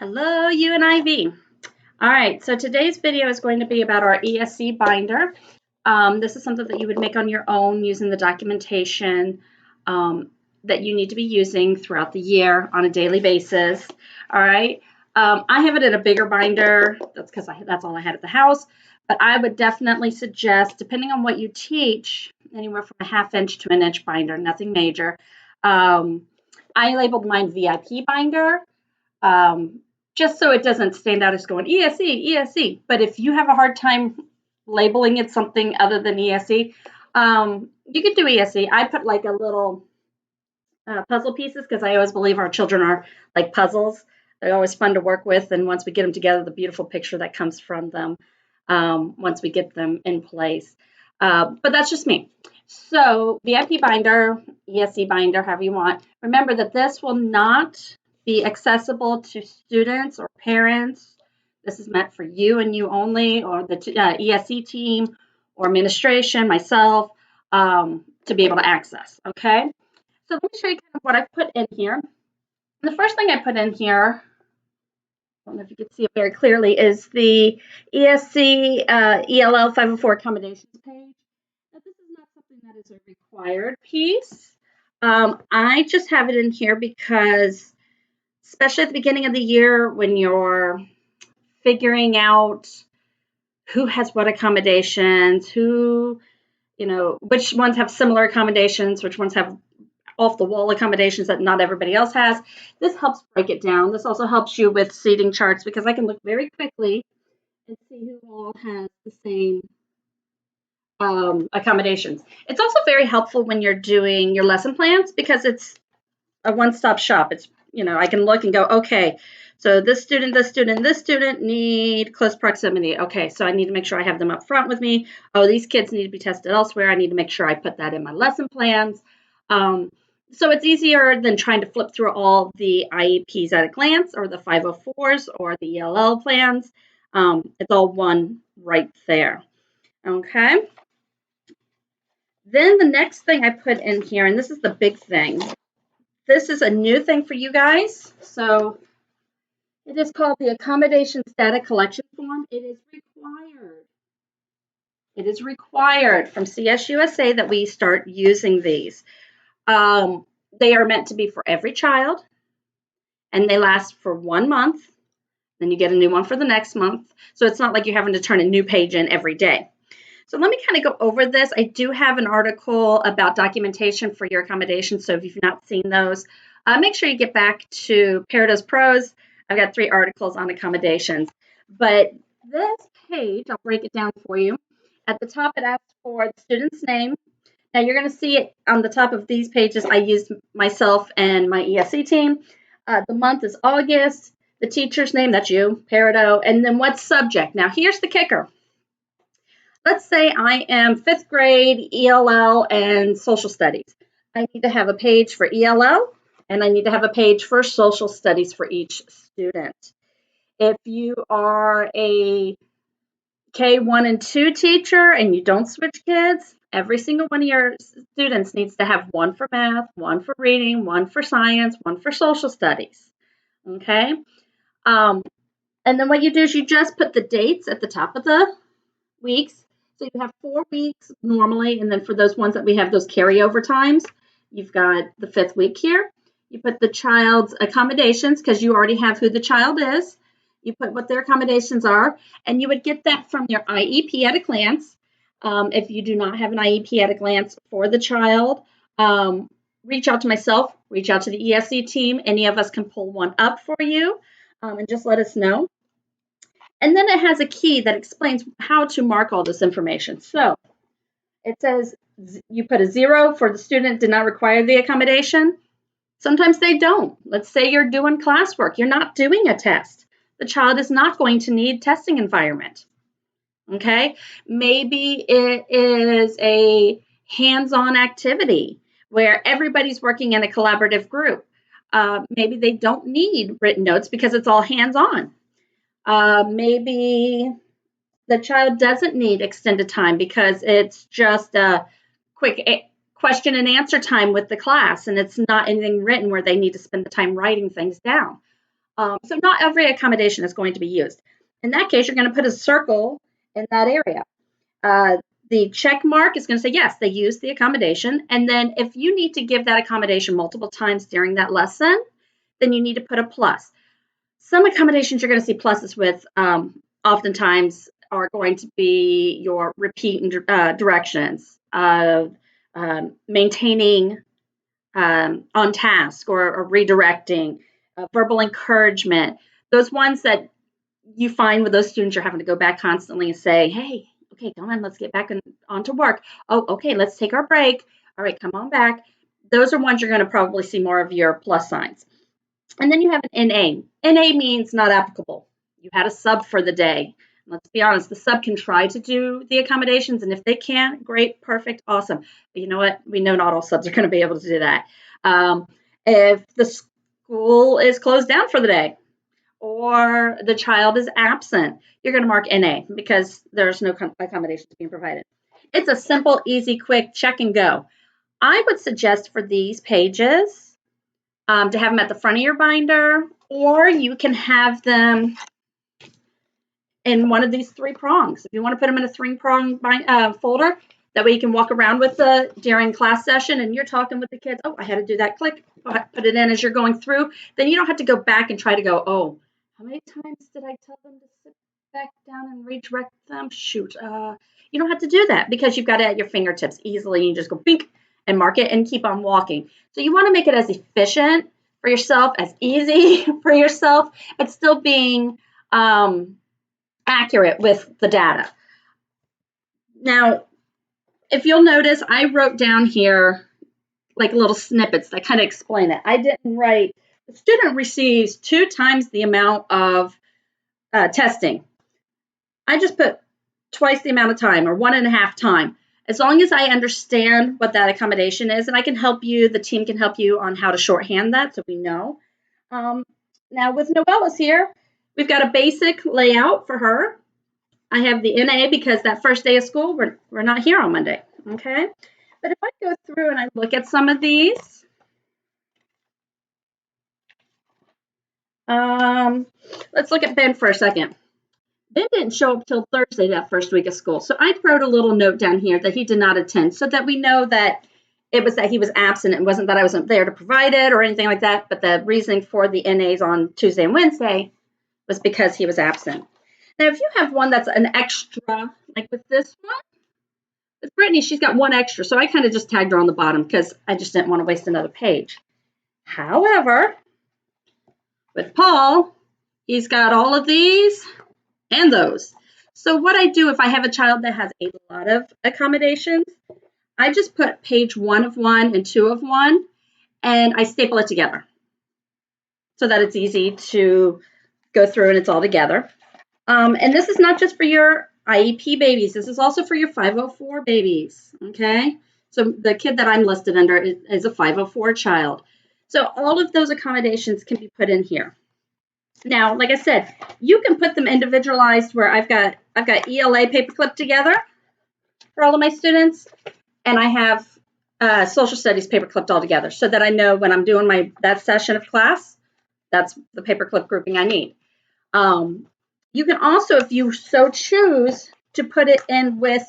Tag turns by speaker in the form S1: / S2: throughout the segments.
S1: Hello, you and Ivy. All right, so today's video is going to be about our ESE binder. This is something that you would make on your own using the documentation that you need to be using throughout the year on a daily basis. All right, I have it in a bigger binder. That's because that's all I had at the house. But I would definitely suggest, depending on what you teach, anywhere from a 1/2 inch to an inch binder, nothing major. I labeled mine VIP binder. Just so it doesn't stand out as going ESE, ESE. But if you have a hard time labeling it something other than ESE, you could do ESE. I put like a little puzzle pieces because I always believe our children are like puzzles. They're always fun to work with, and once we get them together, the beautiful picture that comes from them once we get them in place. But that's just me. So VIP binder, ESE binder, however you want. Remember that this will not be accessible to students or parents. This is meant for you and you only, or the ESE team or administration, myself, to be able to access, okay? So let me show you kind of what I've put in here. The first thing I put in here, I don't know if you can see it very clearly, is the ESE ELL 504 accommodations page. Now, this is not something that is a required piece. I just have it in here because, especially at the beginning of the year when you're figuring out who has what accommodations, which ones have similar accommodations, which ones have off the wall accommodations that not everybody else has. This helps break it down. This also helps you with seating charts because I can look very quickly and see who all has the same accommodations. It's also very helpful when you're doing your lesson plans because it's a one-stop shop. It's, I can look and go, okay, so this student need close proximity. Okay, so I need to make sure I have them up front with me. Oh, these kids need to be tested elsewhere. I need to make sure I put that in my lesson plans. So it's easier than trying to flip through all the IEPs at a glance or the 504s or the ELL plans. It's all one right there. Okay. Then the next thing I put in here, and this is the big thing. This is a new thing for you guys. So it is called the Accommodations Data Collection Form. It is required. It is required from CSUSA that we start using these. They are meant to be for every child, and they last for 1 month. Then you get a new one for the next month. So it's not like you're having to turn a new page in every day. So let me kind of go over this. I do have an article about documentation for your accommodations. So if you've not seen those, make sure you get back to Peridot's Pros. I've got 3 articles on accommodations. But this page, I'll break it down for you. At the top, it asks for the student's name. Now you're going to see it on the top of these pages. I used myself and my ESE team. The month is August. The teacher's name, that's you, Peridot. And then what subject? Now here's the kicker. Let's say I am 5th grade, ELL, and social studies. I need to have a page for ELL, and I need to have a page for social studies for each student. If you are a K1 and 2 teacher and you don't switch kids, every single one of your students needs to have one for math, one for reading, one for science, one for social studies. Okay? And then what you do is you just put the dates at the top of the weeks. So you have 4 weeks normally, and then for those ones that we have those carryover times, you've got the 5th week here. You put the child's accommodations because you already have who the child is. You put what their accommodations are, and you would get that from your IEP at a glance. If you do not have an IEP at a glance for the child, reach out to myself, reach out to the ESE team. Any of us can pull one up for you and just let us know. And then it has a key that explains how to mark all this information. So it says you put a 0 for the student did not require the accommodation. Sometimes they don't. Let's say you're doing classwork. You're not doing a test. The child is not going to need testing environment. Okay? Maybe it is a hands-on activity where everybody's working in a collaborative group. Maybe they don't need written notes because it's all hands-on. Maybe the child doesn't need extended time because it's just a quick question and answer time with the class, and it's not anything written where they need to spend the time writing things down. So not every accommodation is going to be used. In that case, you're going to put a circle in that area. Uh, the check mark is going to say, yes, they used the accommodation. And then if you need to give that accommodation multiple times during that lesson, then you need to put a plus. Some accommodations you're going to see pluses with oftentimes are going to be your repeat directions, maintaining on task or redirecting, verbal encouragement. Those ones that you find with those students, you're having to go back constantly and say, hey, okay, come on, let's get back on to work. Oh, okay, let's take our break. All right, come on back. Those are ones you're going to probably see more of your plus signs. And then you have an NA. NA means not applicable. You had a sub for the day. Let's be honest, the sub can try to do the accommodations, and if they can't, great, perfect, awesome. But you know what? We know not all subs are going to be able to do that. If the school is closed down for the day or the child is absent, you're going to mark NA because there's no accommodations being provided. It's a simple, easy, quick check and go. I would suggest for these pages to have them at the front of your binder, or you can have them in one of these three prongs. If you want to put them in a three-prong folder, that way you can walk around with during class session and you're talking with the kids. Oh, I had to do that. Click, put it in as you're going through. Then you don't have to go back and try to go, oh, how many times did I tell them to sit back down and redirect them? Shoot. You don't have to do that because you've got it at your fingertips easily. You just go bink and mark it and keep on walking. So you want to make it as efficient for yourself, as easy for yourself, but still being accurate with the data. Now, if you'll notice, I wrote down here like little snippets that kind of explain it. I didn't write, the student receives 2 times the amount of testing. I just put twice the amount of time or 1.5 time. As long as I understand what that accommodation is, and I can help you, the team can help you on how to shorthand that so we know. Now with Noella's here, we've got a basic layout for her. I have the NA because that first day of school, we're not here on Monday, okay? But if I go through and I look at some of these, let's look at Ben for a second. Ben didn't show up till Thursday that first week of school. So I wrote a little note down here that he did not attend so that we know that it was that he was absent. It wasn't that I wasn't there to provide it or anything like that, but the reasoning for the NAs on Tuesday and Wednesday was because he was absent. Now, if you have one that's an extra, like with this one, with Brittany, she's got one extra, so I kind of just tagged her on the bottom because I just didn't want to waste another page. However, with Paul, he's got all of these and those. So what I do if I have a child that has a lot of accommodations, I just put page 1 of 1 and 2 of 1, and I staple it together so that it's easy to go through and it's all together. And this is not just for your IEP babies. This is also for your 504 babies, okay? So the kid that I'm listed under is a 504 child. So all of those accommodations can be put in here. Now, like I said, you can put them individualized where I've got ELA paperclip together for all of my students, and I have social studies paperclipped all together so that I know when I'm doing that session of class, that's the paperclip grouping I need. You can also, if you so choose, to put it in with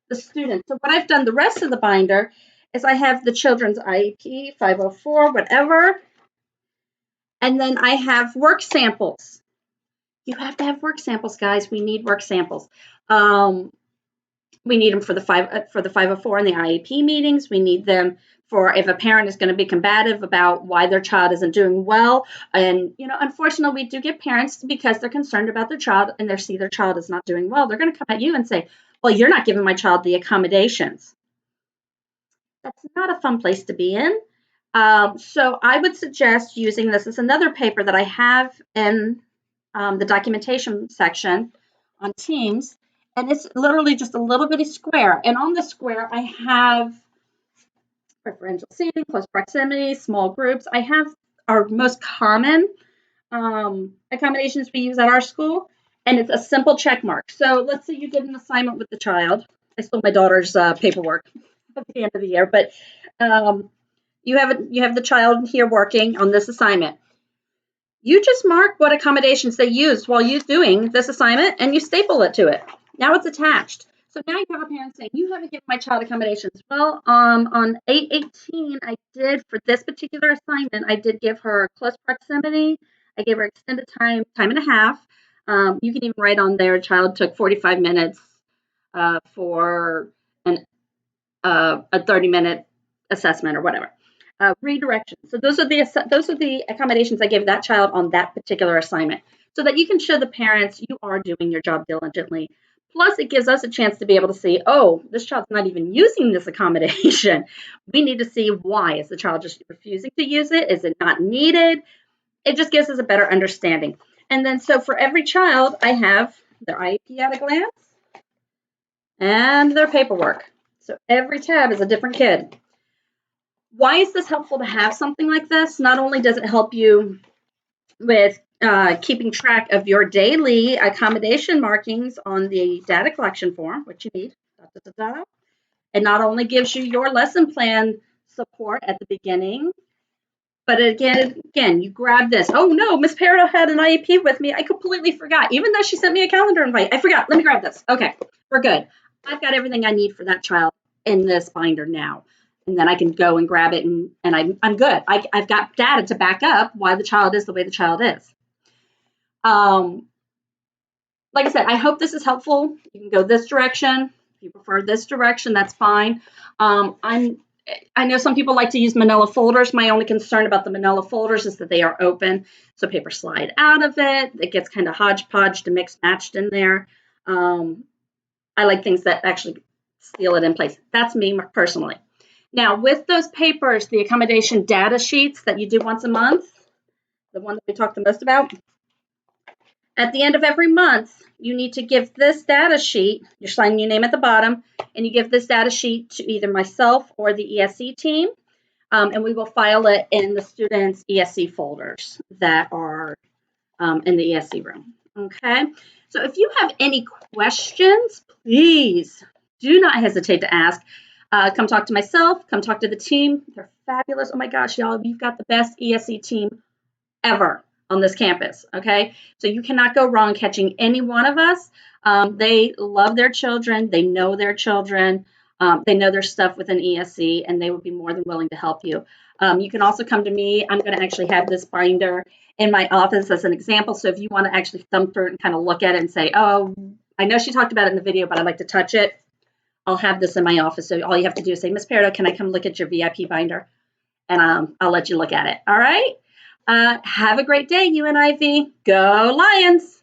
S1: the student. So what I've done the rest of the binder is I have the children's IEP, 504, whatever, and then I have work samples. You have to have work samples, guys. We need work samples. We need them for the 504 and the IEP meetings. We need them for if a parent is going to be combative about why their child isn't doing well. And, unfortunately, we do get parents because they're concerned about their child and they see their child is not doing well. They're going to come at you and say, well, you're not giving my child the accommodations. That's not a fun place to be in. So I would suggest using this. It's another paper that I have in the documentation section on Teams. And it's literally just a little bitty square. And on the square, I have preferential seating, close proximity, small groups. I have our most common accommodations we use at our school, and it's a simple check mark. So let's say you did an assignment with the child. I stole my daughter's paperwork at the end of the year, but you have the child here working on this assignment. You just mark what accommodations they used while you're doing this assignment and you staple it to it. Now it's attached. So now you have a parent saying, you haven't given my child accommodations. Well, on 8/18, I did, for this particular assignment, I did give her close proximity. I gave her extended time and a half. You can even write on there, child took 45 minutes for a 30-minute assessment or whatever. Redirection. So those are the accommodations I gave that child on that particular assignment, so that you can show the parents you are doing your job diligently. Plus, it gives us a chance to be able to see, oh, this child's not even using this accommodation. We need to see why. Is the child just refusing to use it? Is it not needed? It just gives us a better understanding. And then, so for every child, I have their IEP at a glance and their paperwork. So every tab is a different kid. Why is this helpful to have something like this? Not only does it help you with keeping track of your daily accommodation markings on the data collection form, which you need, it not only gives you your lesson plan support at the beginning, but again, you grab this. Oh no, Miss Peridot had an IEP with me. I completely forgot. Even though she sent me a calendar invite, I forgot. Let me grab this. Okay, we're good. I've got everything I need for that child in this binder now. And then I can go and grab it, and I'm good. I've got data to back up why the child is the way the child is. Like I said, I hope this is helpful. You can go this direction. If you prefer this direction, that's fine. I know some people like to use manila folders. My only concern about the manila folders is that they are open, so paper slide out of it. It gets kind of hodgepodge to mix matched in there. I like things that actually seal it in place. That's me personally. Now, with those papers, the accommodation data sheets that you do once a month, the one that we talked the most about, at the end of every month, you need to give this data sheet, you're signing your name at the bottom, and you give this data sheet to either myself or the ESE team, and we will file it in the students' ESE folders that are in the ESE room. Okay, so if you have any questions, please do not hesitate to ask. Come talk to myself, come talk to the team. They're fabulous. Oh my gosh, y'all, you've got the best ESE team ever on this campus. Okay, so you cannot go wrong catching any one of us. They love their children. They know their children. They know their stuff within ESE, and they would be more than willing to help you. You can also come to me. I'm going to actually have this binder in my office as an example. So if you want to actually thumb through it and kind of look at it and say, oh, I know she talked about it in the video, but I'd like to touch it, I'll have this in my office. So all you have to do is say, Miss Peridot, can I come look at your VIP binder? And I'll let you look at it. All right. Have a great day, UNIV. Go Lions!